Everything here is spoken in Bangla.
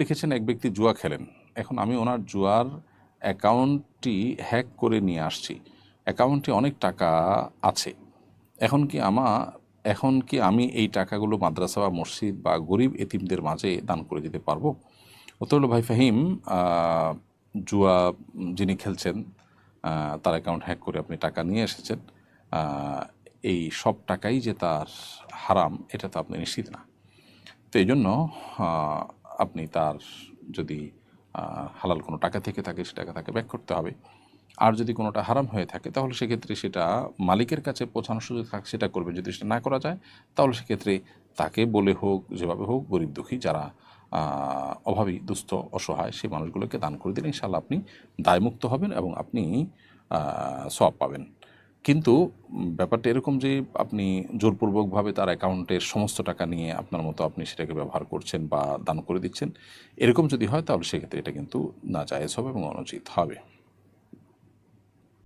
লিখেছেন এক ব্যক্তি জুয়া খেলেন, এখন আমি ওনার জুয়ার অ্যাকাউন্টটি হ্যাক করে নিয়ে আসছি, অ্যাকাউন্টে অনেক টাকা আছে, এখন কি আমি এই টাকাগুলো মাদ্রাসা বা মসজিদ বা গরিব এতিমদের মাঝে দান করে দিতে পারবো? উত্তর হলো, ভাই ফাহিম, জুয়া যিনি খেলছেন তার অ্যাকাউন্ট হ্যাক করে আপনি টাকা নিয়ে এসেছেন, আহ, এই সব টাকাই যে তার হারাম এটা তো আপনি নিশ্চিত না। তো এই জন্য আহ, আপনি তার যদি হালাল কোনো টাকা থেকে থাকে সে টাকা তাকে ব্যাক করতে হবে। আর যদি কোনোটা হারাম হয়ে থাকে তাহলে সেক্ষেত্রে সেটা মালিকের কাছে পৌঁছানোর সুযোগ থাকে সেটা করবে। যদি সেটা না করা যায় তাহলে সেক্ষেত্রে তাকে বলে হোক, যেভাবে হোক, গরিব দুঃখী যারা অভাবী, দুস্থ, অসহায় সেই মানুষগুলোকে দান করে দিলে ইনশাআল্লাহ আপনি দায়মুক্ত হবেন এবং আপনি সওয়াব পাবেন। কিন্তু ব্যাপারটা এরকম যে আপনি জোরপূর্বকভাবে তার অ্যাকাউন্টের সমস্ত টাকা নিয়ে আপনার মতো আপনি সেটাকে ব্যবহার করছেন বা দান করে দিচ্ছেন, এরকম যদি হয় তাহলে সেক্ষেত্রে এটা কিন্তু নাজায়েজ হবে এবং অনুচিত হবে।